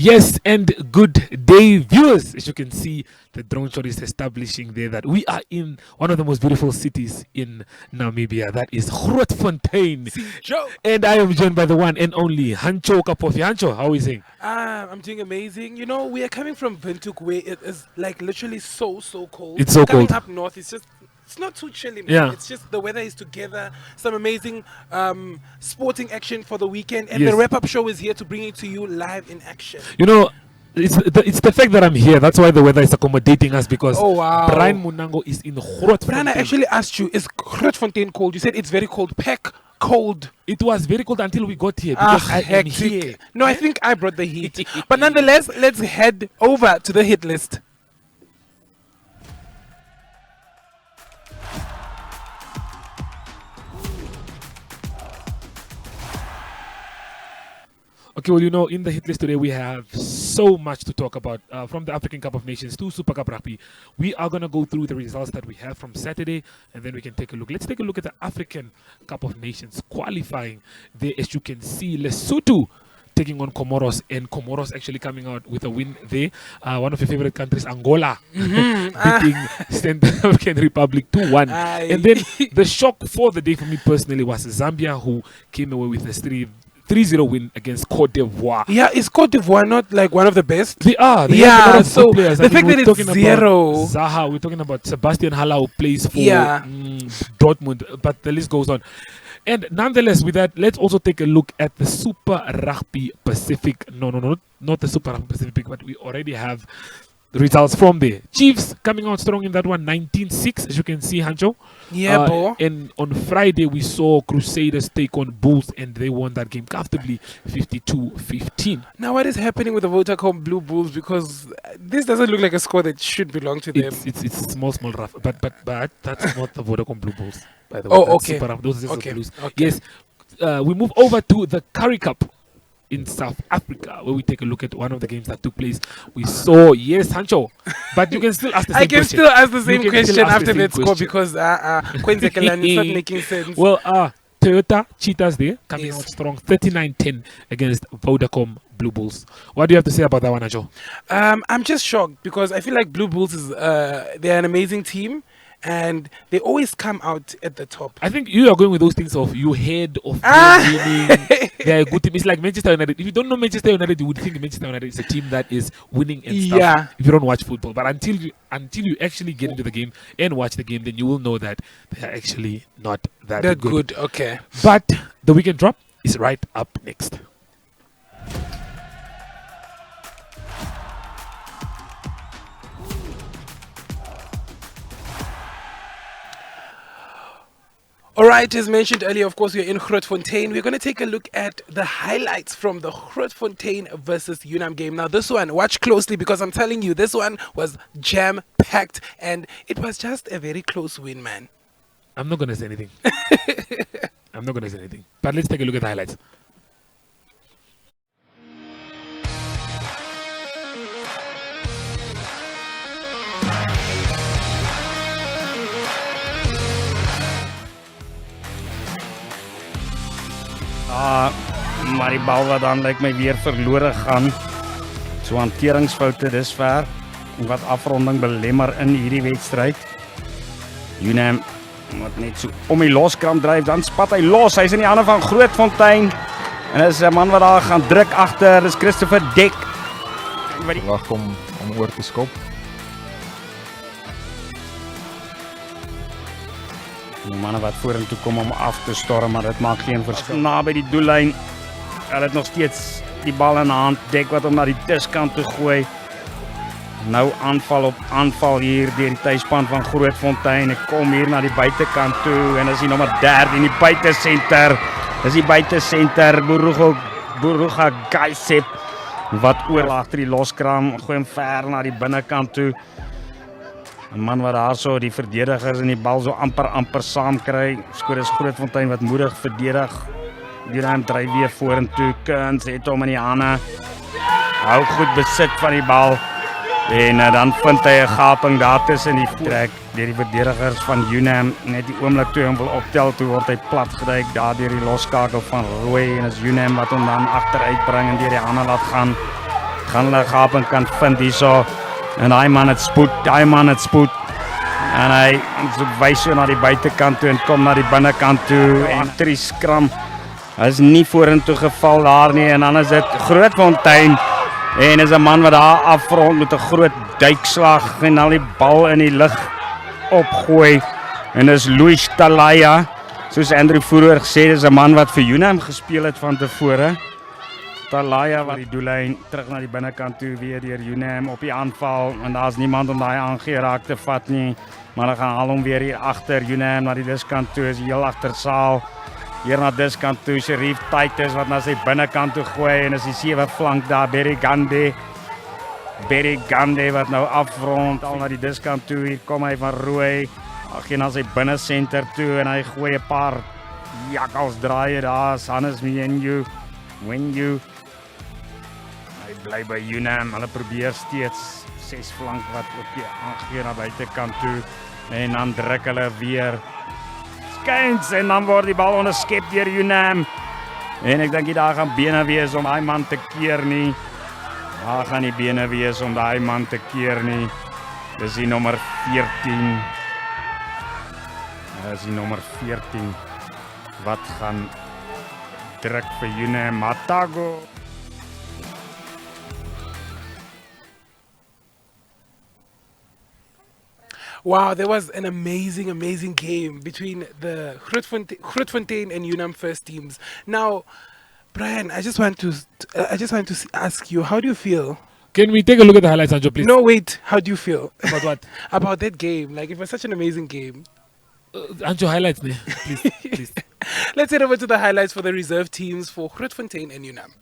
Yes, and good day, viewers. As you can see, the drone shot is establishing there that we are in one of the most beautiful cities in Namibia. That is Grootfontein. Joe. And I am joined by the one and only Hancho Kapofi. Hancho, how are we saying? I'm doing amazing. You know, we are coming from Windhoek where it is like literally so cold. It's so coming cold. up north, it's not too chilly, man. Yeah. It's just the weather is together. Some amazing sporting action for the weekend. And Yes. the wrap-up show is here to bring it to you live in action. You know, it's the fact that I'm here. That's why the weather is accommodating us because Oh, wow. Brian Munango is in Grootfontein. Brian, I actually asked you, is Grootfontein cold? You said it's very cold. Peck cold. It was very cold until we got here because I am hectic. here. No, I think I brought the heat. But nonetheless, let's head over to the hit list. Okay, well, you know, in the hit list today, we have so much to talk about. From the African Cup of Nations to Super Cup Rugby, we are going to go through the results that we have from Saturday, and then we can take a look. Let's take a look at the African Cup of Nations qualifying. There, as you can see, Lesotho taking on Comoros, and Comoros actually coming out with a win there. One of your favorite countries, Angola, beating Central African Republic 2-1. And then the shock for the day for me personally was Zambia, who came away with a 3-0 win against Cote d'Ivoire. Yeah, is Cote d'Ivoire not like one of the best? They are. They Yeah, have a lot of so good players. the fact we're that it's talking about 0. Zaha, we're talking about Sebastian Haller, who plays for Yeah. Dortmund, but the list goes on. And nonetheless, with that, let's also take a look at the Super Rugby Pacific. No, not the Super Rugby Pacific, but we already have the results from there. Chiefs coming out strong in that one, 19-6, as you can see, Hancho. Yeah, bro. And on Friday, we saw Crusaders take on Bulls, and they won that game comfortably, 52-15. Now, what is happening with the Vodacom Blue Bulls? Because this doesn't look like a score that should belong to them. It's small rough, but that's not the Vodacom Blue Bulls, by the way. Oh, That's okay. Super Rough. Those are just Okay, the Blues. okay. Yes, we move over to the Curry Cup in South Africa, where we take a look at one of the games that took place. We saw, yes, Hancho, but you can still ask the same I can question. still ask the same You can question still ask after the that same score question. because Quenzekelan is not making sense. Well, Toyota Cheetahs there coming Yes. out strong, 39-10 against Vodacom Blue Bulls. What do you have to say about that one, Hancho? I'm just shocked because I feel like Blue Bulls is they're an amazing team and they always come out at the top. I think you are going with those things of you heard of Ah! winning. They're a good team. It's like Manchester United. If you don't know Manchester United, you would think Manchester United is a team that is winning and stuff. Yeah. If you don't watch football, but until you actually get into the game and watch the game, then you will know that they are actually not that They're good. good. Okay. But the weekend drop is right up next. All right, as mentioned earlier, of course, we are in Grootfontein. We're going to take a look at the highlights from the Grootfontein versus UNAM game. Now, this one, watch closely because I'm telling you, this one was jam-packed and it was just a very close win, man. I'm not going to say anything. I'm not going to say anything. But let's take a look at the highlights. Maar die bal wat dan lyk my weer verlore gaan. So hanteringsfoute dusver wat afronding belemmer in hierdie wedstryd. UNAM wat net so om die loskram dryf, dan spat hy los. Hy's in die hande van Grootfontein. En is 'n man wat daar gaan druk agter, dis Christopher Dek. Wat die Wag om oor te skop. Die manne wat vorentoe kom om af te storm, maar dit maak geen verskil. Naby die doellyn. Hulle het nog steeds die bal in hand. Dek wat hom na die tuskant toe gooi. Nou aanval op aanval hier deur die tuisspan van Grootfontein. Ek kom hier na die buitekant toe en is die nommer 13 in die buitesenter. Dis die buitesenter Buruga Gaisep wat oor agter die loskram gooi hom ver na die binnekant toe. 'n Man wat daarso die verdedigers en die bal so amper saam kry. Skoor is Grootfontein wat moedig verdedig. UNAM dryf weer vorentoe. Kuns het hom in die hande. Hou goed besit van die bal. En dan vind hy 'n gaping daar tussen die trek deur die verdedigers van UNAM. Net die oomblik toe hom wil optel, toe word hy plat gedryf daar deur die loskakel van Rooi en is UNAM wat hom dan agteruit bring en deur die hande laat gaan gaan hulle gaping kan vind hierso. En daai man het spoed, En hy wys so na die buitekant toe en kom na die binnekant toe en agter die skram. Hy is nie vorentoe geval daar nie en dan is dit Grootfontein en is 'n man wat daar afrond met 'n groot duikslag en al die bal in die lug opgooi. En dis Louis Talaya, soos Andrew vroeër gesê, dis 'n man wat vir UNAM gespeel het van tevore. Talaya wat die doellyn terug na die binnekant toe weer deur UNAM op die aanval en daar's niemand om daai aangeraak te vat nie. Maar dan gaan al hom weer hier agter UNAM na die diskant toe, is heel agter saal. Hier na diskant toe, Sheriff Titus wat na sy binnekant toe gooi en is die 7 flank daar, Berry Gande wat nou afrond al na die diskant toe. Hier kom hy van Rooi, gaan na sy binnensenter toe en hy gooi 'n paar jakkals draaie daar, Hannes Wenju. Hy bly by UNAM, hulle probeer steeds 6 flank wat op die aangegee na buitekant toe en dan druk hulle weer skuins en dan word die bal onderskep deur UNAM en ek dink daar gaan bene wees om daai man te keer nie. Daar gaan nie bene wees om daai man te keer nie. Dis die nommer 14. Dis die nommer 14 wat gaan druk vir UNAM, Matago. Wow, there was an amazing game between the Grootfontein and UNAM first teams. Now, Brian, I just want to ask you, how do you feel? Can we take a look at the highlights, Anjo, please? No, wait. How do you feel About what? about that game? Like, it was such an amazing game. Anjo, highlights, ne? Please. Let's head over to the highlights for the reserve teams for Grootfontein and UNAM.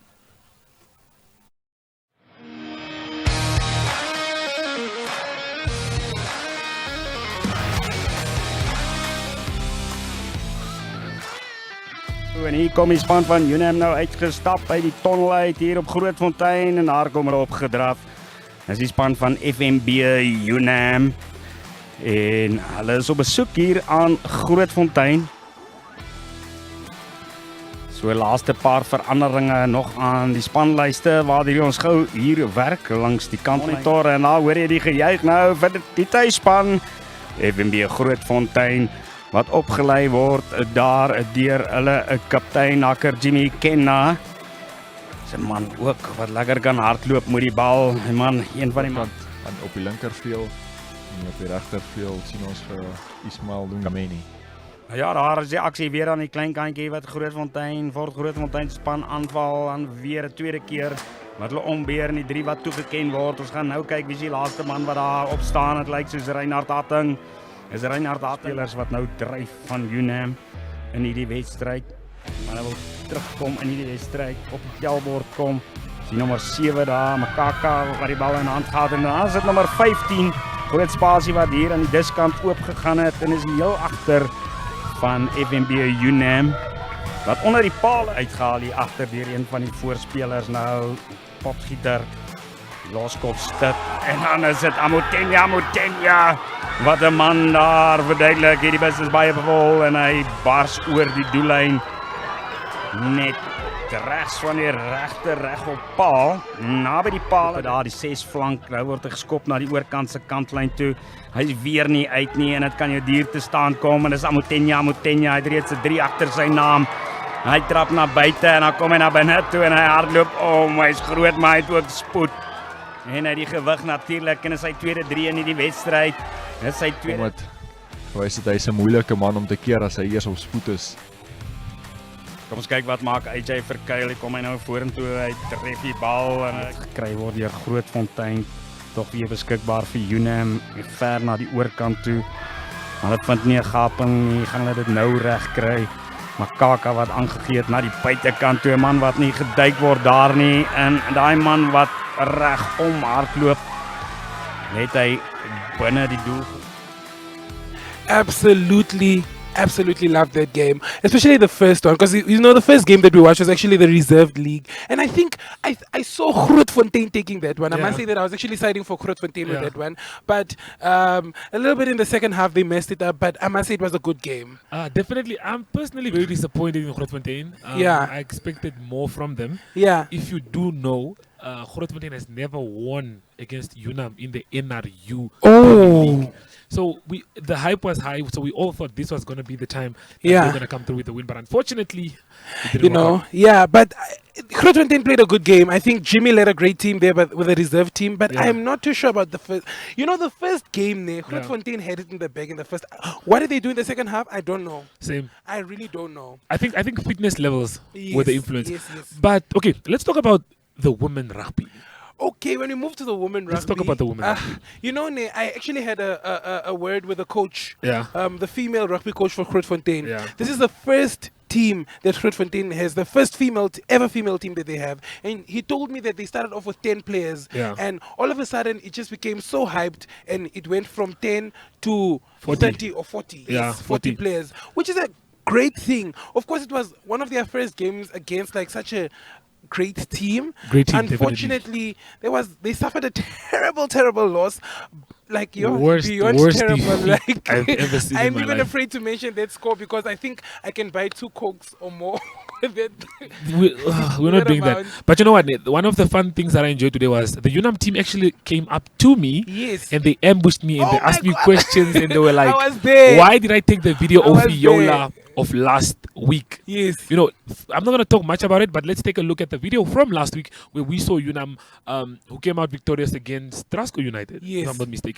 En hier kom die span van UNAM nou uitgestap by die tonnel uit hier op Grootfontein en daar kom hulle opgedraf. Dis die span van FNB UNAM en hulle is op besoek hier aan Grootfontein. So laaste paar veranderinge nog aan die spanlyste waar ons gou hier werk langs die kantmonitor en nou hoor jy die gejuig nou vir die tuisspan FNB Grootfontein wat opgelei word daar deur hulle kaptein Hakker Jimmy Kenna. Dis 'n man ook wat lekker kan hardloop met die bal. 'n Man, een van die man op die linkervleuel en op die regtervleuel sien ons vir Ismail Lungameni. Ja, daar is die aksie weer aan die klein kantjie wat Grootfontein span aanval aan weer 'n tweede keer wat hulle ombeer en die 3 wat toegeken word. Ons gaan nou kyk wie is die laaste man wat daar op staan. Dit lyk soos Reinhard Hatting. Is Reinhard Hatting wat nou dryf van UNAM in hierdie wedstryd. Maar hy wil terugkom in hierdie wedstryd op die telbord kom. Die nommer 7 daar, Makaka wat die bal in hand gehad en dan is dit nommer 15. Groot spasie wat hier aan die diskant oop gegaan het en is heel agter van FNB UNAM wat onder die paal uitgehaal hier agter deur een van die voorspelers nou potgieter loskop stit en dan is dit Amotenya wat 'n man daar verduidelik hierdie bus is baie vol en hy bars oor die doellyn net regs van die reg op paal naby die paal daar die 6 flank nou word hy geskop na die oorkant se kantlyn toe. Hy's weer nie uit nie en dit kan jou duur te staan kom en dis Amotenya, hy het reeds 'n 3 agter sy naam. Hy trap na buite en dan kom hy na binne toe en hy hardloop hy's groot maar hy het ook spoed. En hy die gewig natuurlik en is sy tweede 3 in hierdie wedstryd. Dit is sy tweede. Omdat wys dit hy's 'n moeilike man om te keer as hy eers op spoed is. Kom ons kyk wat maak AJ Verkuil. Hy kom hy nou vorentoe, hy tref die bal en dit gekry word deur Grootfontein. Tog weer beskikbaar vir UNAM ver na die oorkant toe. Hulle vind nie 'n gaping nie, gaan hulle dit nou reg kry. Makaka wat aangegee het na die buitekant toe, 'n man wat nie geduik word daar nie en daai man wat reg om hardloop net hy binne die doel. Absolutely loved that game, especially the first one, because the first game that we watched was actually the reserved league, and I think I saw Grootfontein taking that one. I must say that I was actually siding for Grootfontein with that one, but a little bit in the second half they messed it up, but I must say it was a good game. Definitely, I'm personally very disappointed in Grootfontein. I expected more from them. Yeah. If you do know, Grootfontein has never won against UNAM in the NRU Premier Oh, League. So the hype was high, so we all thought this was going to be the time that Yeah. they're going to come through with the win. But unfortunately, it didn't you work out. know, yeah, but Grootfontein played a good game. I think Jimmy led a great team there, but with a reserve team. But Yeah. I'm not too sure about the first. You know, the first game there, Grootfontein had it in the bag in the first. What did they do in the second half? I don't know. Same. I really don't know. I think fitness levels were the Yes, influence. yes, yes. But okay, let's talk about the women rugby. Okay, when we move to the women rugby, Let's talk about the women rugby. You know, I actually had a word with the coach. Yeah. The female rugby coach for Grootfontein. Yeah. This is the first team that Grootfontein has, the first ever female team that they have. And he told me that they started off with 10 players. Yeah. And all of a sudden, it just became so hyped, and it went from 10 to 40. 30 or 40. Yeah, Yes, 40 40. players, which is a great thing. Of course, it was one of their first games against like such a great team. Great team, definitely. Unfortunately, they suffered a terrible loss. Like you're Worst beyond terrible. defeat Like I've ever seen in I'm my even life. afraid to mention that score because I think I can buy 2 Cokes or more with it. We're not doing that. amount. But you know what? One of the fun things that I enjoyed today was the UNAM team actually came up to me. Yes. And they ambushed me and Oh they my asked me God. questions and they were like, I was there. why did I take the video I of was Viola of last week? Yes. You know, I'm not going to talk much about it, but let's take a look at the video from last week where we saw UNAM who came out victorious against Trasco United, if Yes. I'm not mistaken.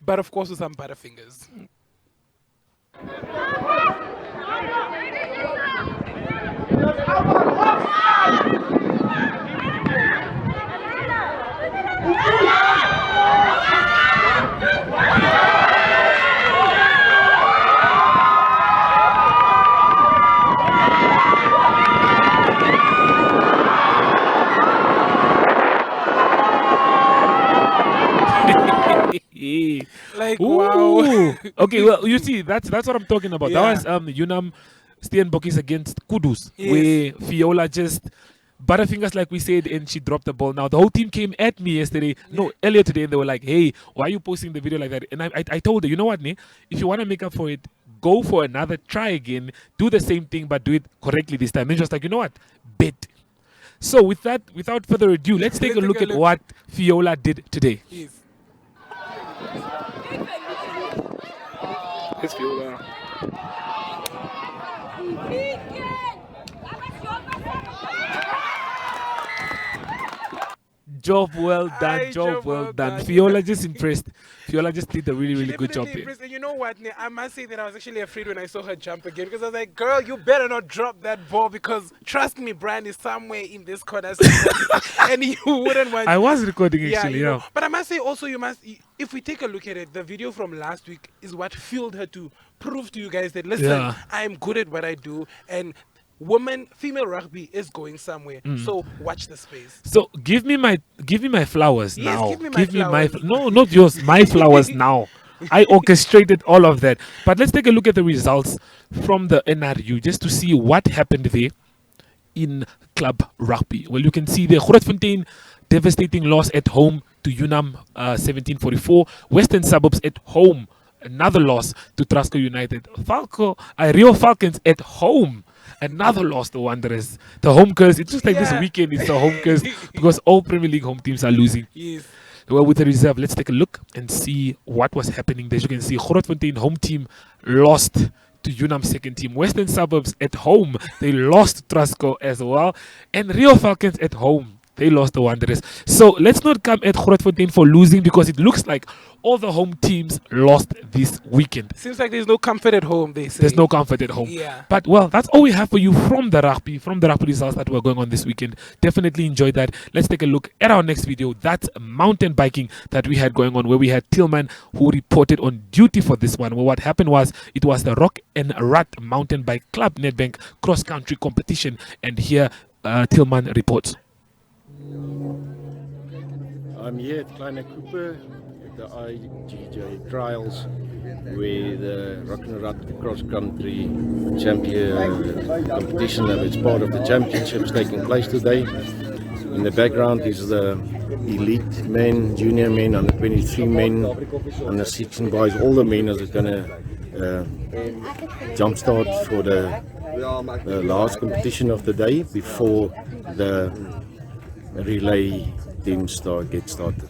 But of course with some butterfingers. Like wow. Ooh. Okay, well, you see, that's what I'm talking about. Yeah. That was UNAM Steenbokkies against Kudus, Yes. where Viola just butterfingers, like we said, and she dropped the ball. Now, the whole team came at me earlier today, and they were like, hey, why are you posting the video like that? And I told her, you know what, Ne? If you want to make up for it, go for another try again, do the same thing, but do it correctly this time. And she was like, you know what? Bet. So with that, without further ado, let's take a look at what Viola did today. Yes. It's Viola. Job well done, Aye, job well done. Viola just impressed. Viola just did a really good job Definitely there. impressed. And you know what? Ne, I must say that I was actually afraid when I saw her jump again because I was like, girl, you better not drop that ball because trust me, Brian is somewhere in this corner and you wouldn't want. I was recording Yeah, actually, you know. yeah. But I must say also, if we take a look at it, the video from last week is what fueled her to prove to you guys that, listen, Yeah. I'm good at what I do and female rugby is going somewhere. So watch the space. So give me my flowers Yes, now. give me my flowers. No, not yours. My flowers now. I orchestrated all of that. But let's take a look at the results from the NRU just to see what happened there in club rugby. Well, you can see the Grootfontein devastating loss at home to UNAM 1744. Western Suburbs at home, another loss to Trasco United. Rio Falcons at home, another loss to Wanderers. The home curse, it's just like this Yeah. weekend, it's the home curse because all Premier League home teams are losing. Yes. Well, with the reserve, let's take a look and see what was happening there. As you can see, Grootfontein home team lost to UNAM second team. Western Suburbs at home, they lost to Trasco as well. And Rio Falcons at home, they lost the Wanderers. So let's not come at Grootfontein for losing because it looks like all the home teams lost this weekend. Seems like there's no comfort at home, they say. There's no comfort at home. Yeah. But well, that's all we have for you from the rugby results that were going on this weekend. Definitely enjoyed that. Let's take a look at our next video. That's mountain biking that we had going on, where we had Tillman who reported on duty for this one. Well, what happened was it was the Rock and Rat Mountain Bike Club Nedbank cross country competition, and here Tillman reports. I'm here at Kleine Cooper at the IGJ trials where the Rock and Rat cross country champion competition that is part of the championships taking place today. In the background is the elite men, junior men, under 23 men, under 16 boys, all the men are going to jumpstart for the last competition of the day before the relay team get started.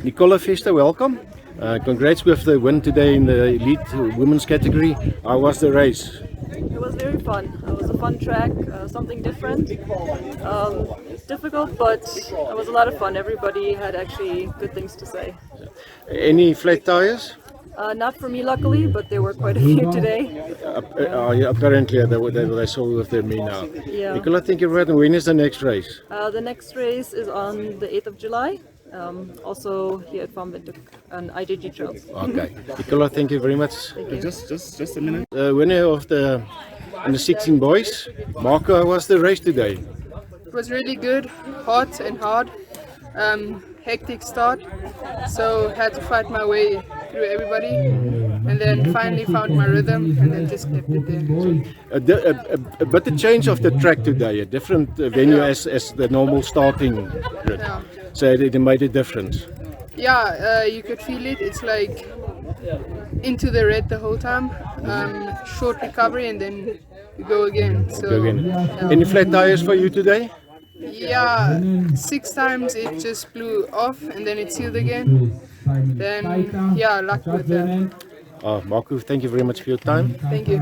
Nicola Vesta, welcome. Congrats with the win today in the elite women's category. How was the race? It was very fun. It was a fun track, something different. Difficult, but it was a lot of fun. Everybody had actually good things to say. Any flat tires? Not for me, luckily, but there were quite a few today. Yeah, apparently they saw with them now. Yeah. Nicola, thank you very much. When is the next race? The next race is on the 8th of July. Also here at Windhoek on IJG Trails. Okay. Nicola, thank you very much. Thank you. Just a minute. Winner of the under 16 boys, Marco, how was the race today? It was really good, hot and hard, hectic start, so had to fight my way through everybody, and then finally found my rhythm, and then just kept it there. But the change of the track today, a different venue as the normal starting grid. Yeah. So it made a difference. Yeah, you could feel it. It's like into the red the whole time. Short recovery and then you go again. So, Go again. yeah. Any flat tires for you today? Yeah, 6 times it just blew off and then it sealed again. Then, yeah, luck with that. Marco, thank you very much for your time. Thank you.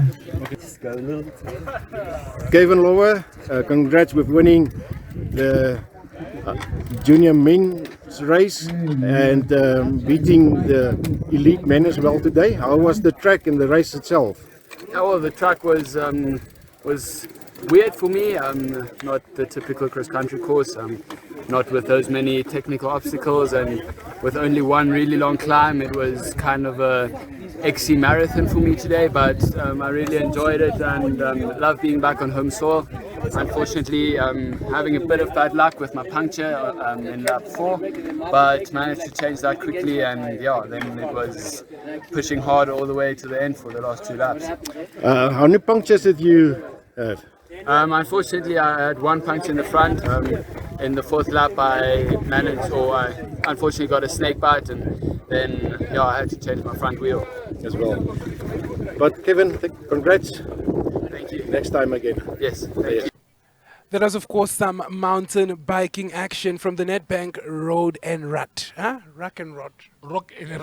Kevin Lower, congrats with winning the junior men's race and beating the elite men as well today. How was the track and the race itself? Yeah, well, the track was weird for me. Not the typical cross-country course. Not with those many technical obstacles and with only one really long climb. It was kind of a XC marathon for me today, but I really enjoyed it and love being back on home soil. Unfortunately, having a bit of bad luck with my puncture in lap 4, but managed to change that quickly, and yeah, then it was pushing hard all the way to the end for the last 2 laps. How many punctures did you have? Unfortunately, I had one puncture in the front. In the 4th lap, I unfortunately got a snake bite, and then yeah, I had to change my front wheel As well. But Kevin, congrats. Thank you. Next time again. Yes, thank you. There was, of course, some mountain biking action from the Nedbank Road and Rut. Huh? Rock and Rut. Rock and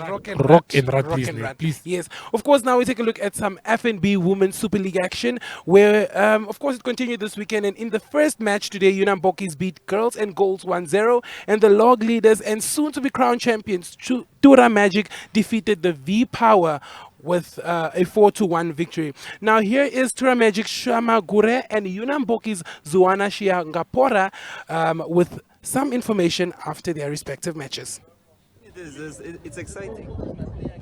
Rut, please. Yes. Of course, now we take a look at some FNB Women's Super League action where, of course, it continued this weekend. And in the first match today, UNAM Bokkies beat Girls and Goals 1-0. And the log leaders and soon-to-be crowned champions, Tura Magic, defeated the V-Power with a 4-1 victory. Now here is Tura Magic Shamagure and UNAM Bokkies Zuana Shiangapora with some information after their respective matches. It's exciting.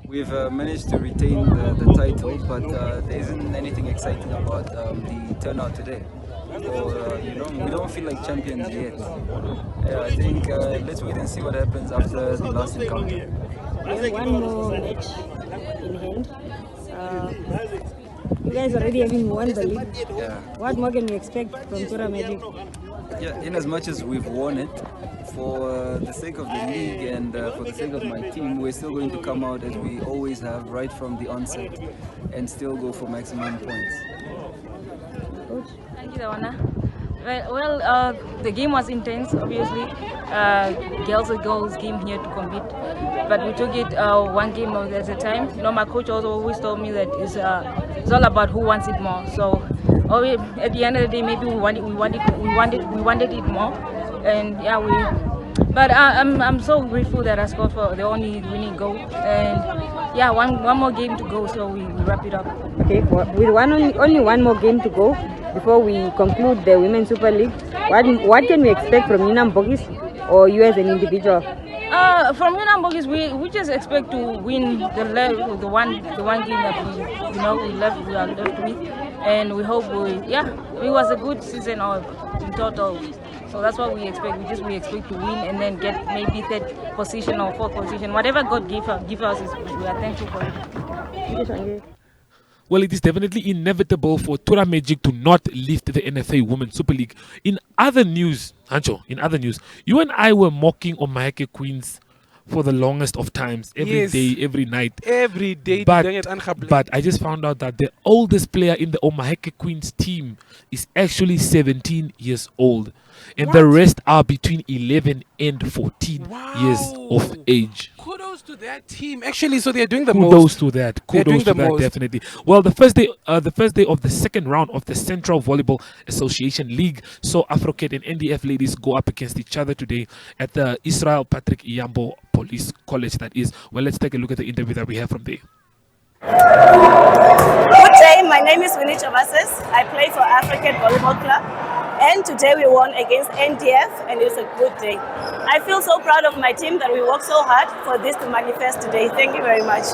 We've managed to retain the title, but there isn't anything exciting about the turnout today. We don't feel like champions yet. I think let's wait and see what happens after the last encounter. We have one more match in hand. You guys already having won the league. Yeah. What more can we expect from Tura Magic? Yeah, in as much as we've won it, for the sake of the league and for the sake of my team, we're still going to come out as we always have right from the onset and still go for maximum points. Coach? Thank you, Dawana. Well, the game was intense, obviously. Girls and girls came here to compete, but we took it one game at a time. You know, my coach also always told me that it's all about who wants it more. So, at the end of the day, maybe we wanted it more, and yeah, But I'm so grateful that I scored for the only winning goal, and yeah, one more game to go, so we wrap it up. Okay, with only one more game to go before we conclude the Women's Super League, what can we expect from UNAM Bokkies or you as an individual? From UNAM Bokkies, we just expect to win the one game that we are left with, and we hope it was a good season in total. So that's what we expect. We expect to win and then get maybe third position or fourth position. Whatever God give us, we are thankful for it. Well, it is definitely inevitable for Tura Magic to not lift the NFA Women's Super League. In other news, Hancho, in other news, you and I were mocking Omaheke Queens for the longest of times, every Yes. day, every night. Every day. But I just found out that the oldest player in the Omaheke Queens team is actually 17 years old. And the rest are between 11 and 14 years of age. Kudos to that team. Actually, so they're doing the Kudos most. to that. They're doing Kudos to the that, most. definitely. Well, the first day of the second round of the Central Volleyball Association League saw Afrocat and NDF ladies go up against each other today at the Israel Patrick Iyambo Police College. That is. Well, let's take a look at the interview that we have from there. Good day, my name is Winnie Chavases. I play for African Volleyball Club, and today we won against NDF, and it's a good day. I feel so proud of my team that we worked so hard for this to manifest today. Thank you very much.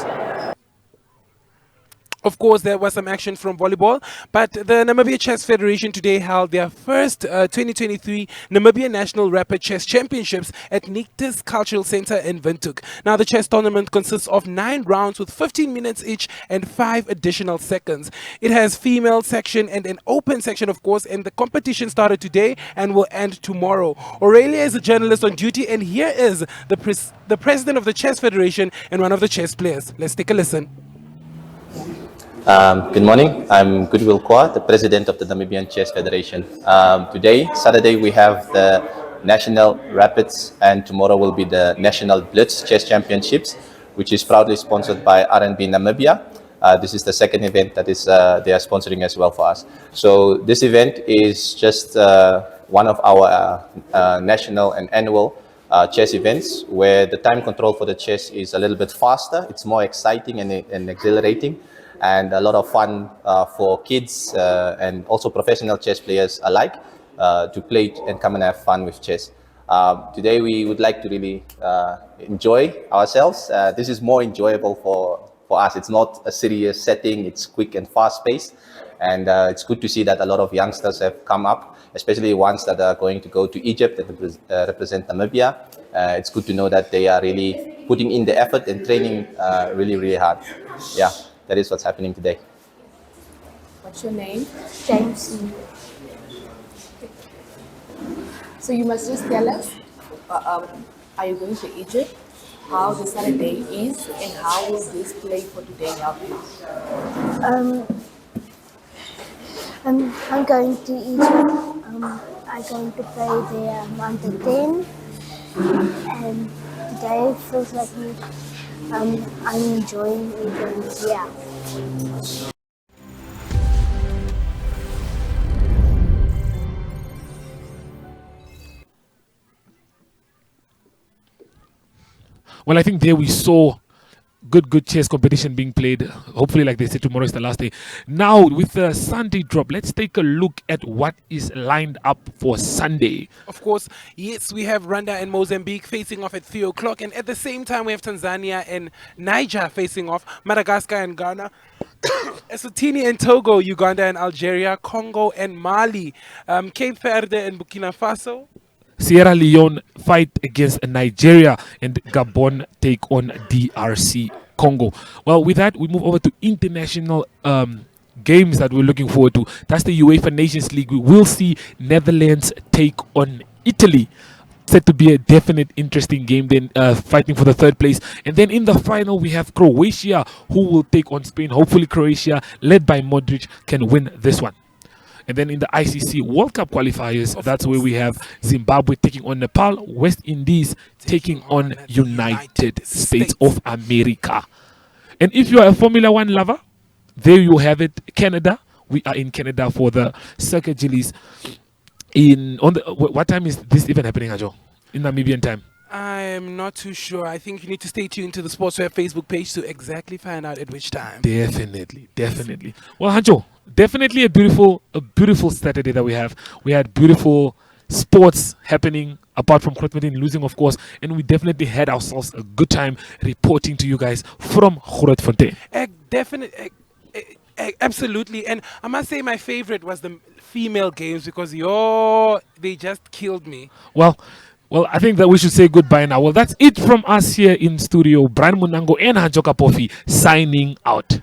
Of course, there was some action from volleyball, but the Namibia Chess Federation today held their first 2023 Namibia National Rapid Chess Championships at Nictus Cultural Center in Windhoek. Now, the chess tournament consists of 9 rounds with 15 minutes each and 5 additional seconds. It has female section and an open section, of course, and the competition started today and will end tomorrow. Aurelia is a journalist on duty, and here is the president of the Chess Federation and one of the chess players. Let's take a listen. Good morning, I'm Goodwill Kwa, the president of the Namibian Chess Federation. Today, Saturday, we have the National Rapids, and tomorrow will be the National Blitz Chess Championships, which is proudly sponsored by RNB Namibia. This is the second event that is they are sponsoring as well for us. So this event is just one of our national and annual chess events, where the time control for the chess is a little bit faster. It's more exciting and exhilarating, and a lot of fun for kids and also professional chess players alike to play and come and have fun with chess. Today we would like to really enjoy ourselves. This is more enjoyable for us. It's not a serious setting, it's quick and fast paced, and it's good to see that a lot of youngsters have come up, especially ones that are going to go to Egypt and represent Namibia. It's good to know that they are really putting in the effort and training really hard. Yeah. That is what's happening today. What's your name? James. So you must just tell us, are you going to Egypt? How the Saturday is, and how will this play for today help you? I'm going to Egypt. I'm going to play there under 10, and today feels like I'm enjoying it, and yeah. Well, I think there we saw good chess competition being played. Hopefully, like they said, tomorrow is the last day. Now, with the Sunday drop, let's take a look at what is lined up for Sunday. Of course, yes, we have Rwanda and Mozambique facing off at 3 o'clock, and at the same time we have Tanzania and Niger facing off, Madagascar and Ghana, Eswatini and Togo, Uganda and Algeria, Congo and Mali, Cape Verde and Burkina Faso, Sierra Leone fight against Nigeria, and Gabon take on DRC Congo. Well, with that, we move over to international games that we're looking forward to. That's the UEFA Nations League. We will see Netherlands take on Italy. Set to be a definite interesting game, then fighting for the third place. And then in the final, we have Croatia, who will take on Spain. Hopefully Croatia, led by Modric, can win this one. And then in the ICC World Cup qualifiers, that's where we have Zimbabwe taking on Nepal, West Indies taking on United States of America. And if you are a Formula One lover, there you have it. Canada, we are in Canada for the Circuit Gillies. What time is this even happening, Ajo? In Namibian time? I'm not too sure. I think you need to stay tuned to the Sportswear Facebook page to exactly find out at which time. Definitely. Well, Hancho, definitely a beautiful Saturday that we have. We had beautiful sports happening, apart from Grootfontein losing, of course, and we definitely had ourselves a good time reporting to you guys from Grootfontein. Absolutely. And I must say my favorite was the female games, because they just killed me. Well, I think that we should say goodbye now. Well, that's it from us here in studio. Brian Munango and Hanjoka Pofi signing out.